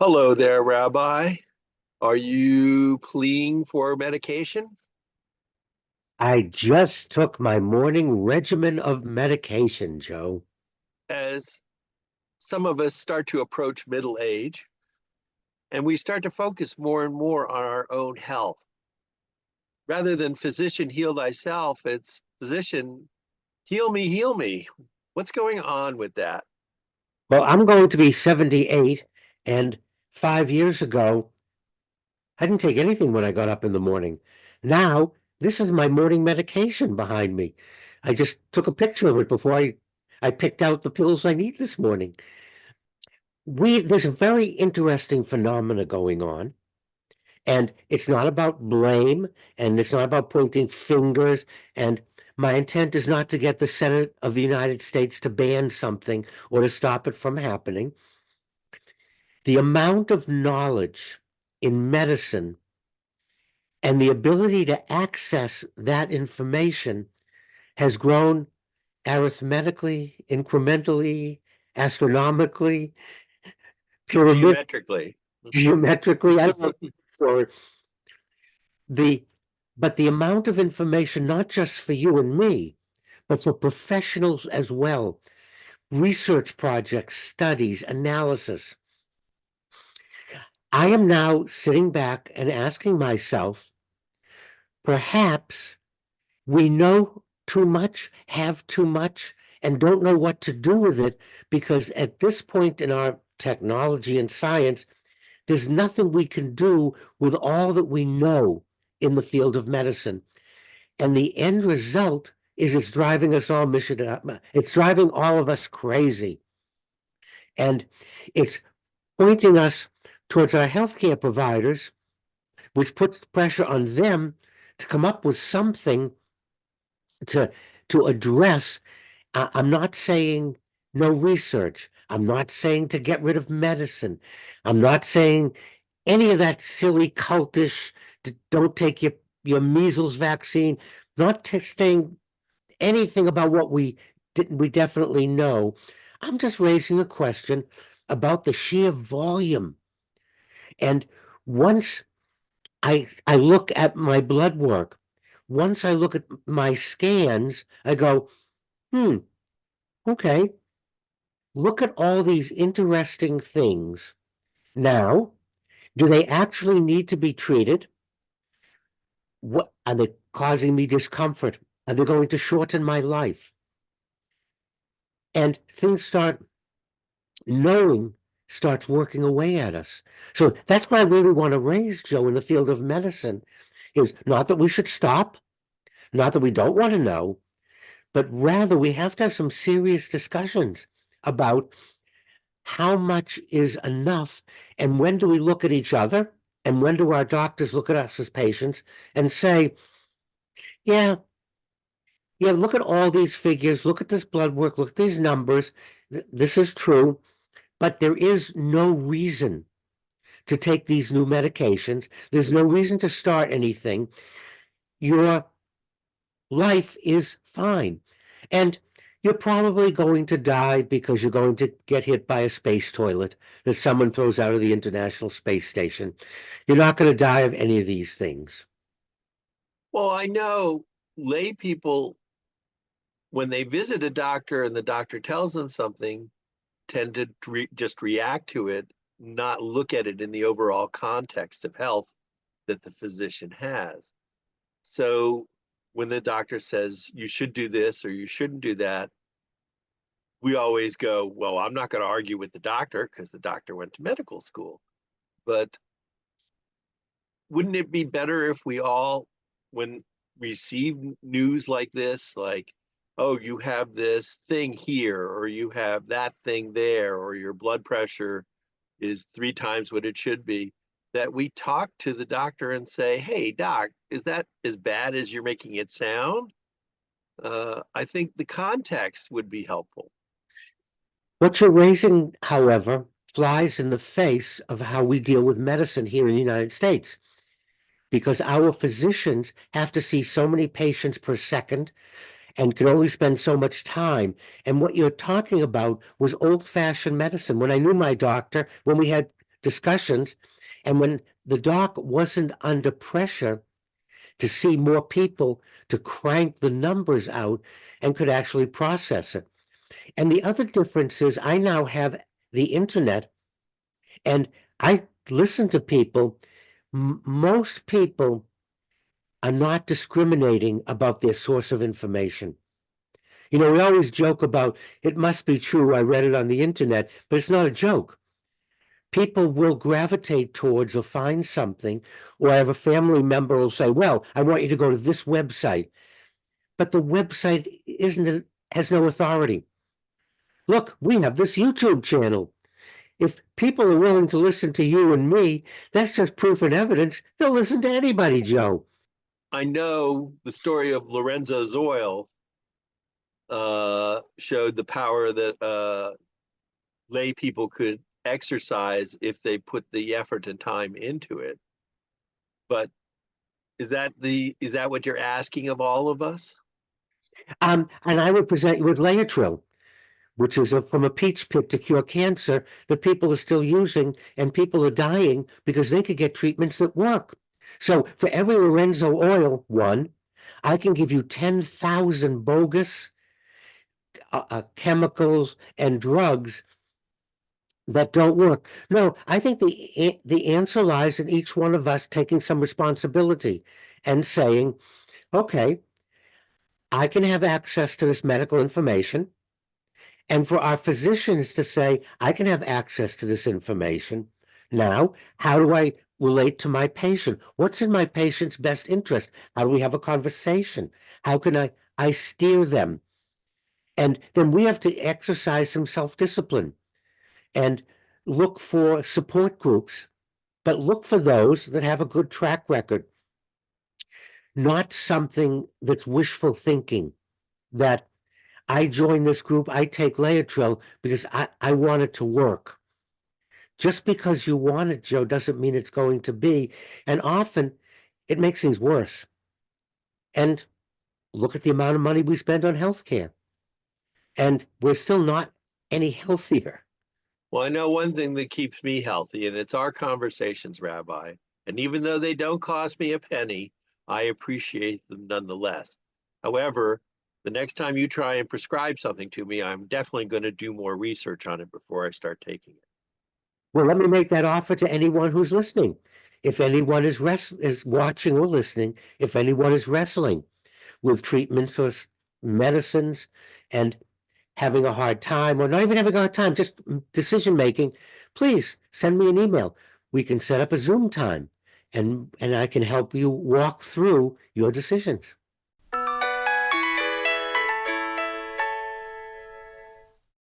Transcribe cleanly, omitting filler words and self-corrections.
Hello there, Rabbi. Are you pleading for medication? I just took my morning regimen of medication, Joe. As some of us start to approach middle age and we start to focus more and more on our own health. Rather than physician heal thyself, it's physician heal me, heal me. What's going on with that? Well, I'm going to be 78, and 5 years ago, I didn't take anything when I got up in the morning. Now, this is my morning medication behind me. I just took a picture of it before I picked out the pills I need this morning. There's a very interesting phenomena going on. And it's not about blame, and it's not about pointing fingers. And my intent is not to get the Senate of the United States to ban something or to stop it from happening. The amount of knowledge in medicine and the ability to access that information has grown arithmetically, incrementally, astronomically, pyramid, Geometrically. geometrically. I don't know for the but the amount of information, not just for you and me, but for professionals as well, research projects, studies, analysis. I am now sitting back and asking myself, perhaps we know too much, have too much, and don't know what to do with it because at this point in our technology and science, there's nothing we can do with all that we know in the field of medicine. And the end result is it's driving us all it's driving all of us crazy. And it's pointing us towards our healthcare providers, which puts pressure on them to come up with something to to address. I'm not saying no research. I'm not saying to get rid of medicine. I'm not saying any of that silly cultish, don't take your measles vaccine, not saying anything about what we definitely know. I'm just raising a question about the sheer volume. And once I look at my blood work, once I look at my scans, I go, okay, look at all these interesting things. Now, do they actually need to be treated? What are they causing me discomfort? Are they going to shorten my life? And things start knowing starts working away at us. So that's what I really want to raise, Joe, in the field of medicine, is not that we should stop, not that we don't want to know, but rather we have to have some serious discussions about how much is enough and when do we look at each other and when do our doctors look at us as patients and say, yeah, yeah, look at all these figures, look at this blood work, look at these numbers. This is true, but there is no reason to take these new medications. There's no reason to start anything. Your life is fine. And you're probably going to die because you're going to get hit by a space toilet that someone throws out of the International Space Station. You're not going to die of any of these things. Well, I know lay people, when they visit a doctor and the doctor tells them something, tend to just react to it, not look at it in the overall context of health that the physician has. So when the doctor says you should do this or you shouldn't do that, we always go, well, I'm not going to argue with the doctor because the doctor went to medical school. But wouldn't it be better if we all, when receive news like this, like, oh, you have this thing here, or you have that thing there, or your blood pressure is 3 times what it should be, that we talk to the doctor and say, hey, doc, is that as bad as you're making it sound? I think the context would be helpful. What you're raising, however, flies in the face of how we deal with medicine here in the United States, because our physicians have to see so many patients per second and can only spend so much time. And what you're talking about was old-fashioned medicine. When I knew my doctor, when we had discussions. And when the doc wasn't under pressure to see more people to crank the numbers out and could actually process it. And the other difference is I now have the internet and I listen to people. Most people are not discriminating about their source of information. You know, we always joke about it must be true. I read it on the internet, but it's not a joke. People will gravitate towards or find something, or I have a family member will say, well, I want you to go to this website. But the website has no authority. Look, we have this YouTube channel. If people are willing to listen to you and me, that's just proof and evidence. They'll listen to anybody, Joe. I know the story of Lorenzo's oil showed the power that lay people could exercise if they put the effort and time into it. But is that what you're asking of all of us? And I would present you with Laetrile, which is from a peach pit to cure cancer that people are still using, and people are dying because they could get treatments that work. So for every Lorenzo oil one, I can give you 10,000 bogus chemicals and drugs that don't work. No, I think the answer lies in each one of us taking some responsibility and saying, okay, I can have access to this medical information. And for our physicians to say, I can have access to this information. Now, how do I relate to my patient? What's in my patient's best interest? How do we have a conversation? How can I steer them? And then we have to exercise some self-discipline and look for support groups, but look for those that have a good track record, not something that's wishful thinking that I join this group, I take Laetrile because I want it to work. Just because you want it, Joe, doesn't mean it's going to be. And often it makes things worse. And look at the amount of money we spend on healthcare. And we're still not any healthier. Well, I know one thing that keeps me healthy, and it's our conversations, Rabbi. And even though they don't cost me a penny, I appreciate them nonetheless. However, the next time you try and prescribe something to me, I'm definitely going to do more research on it before I start taking it. Well, let me make that offer to anyone who's listening. If anyone is watching or listening, if anyone is wrestling with treatments or medicines and having a hard time, or not even having a hard time, just decision making, please send me an email. We can set up a Zoom time and I can help you walk through your decisions.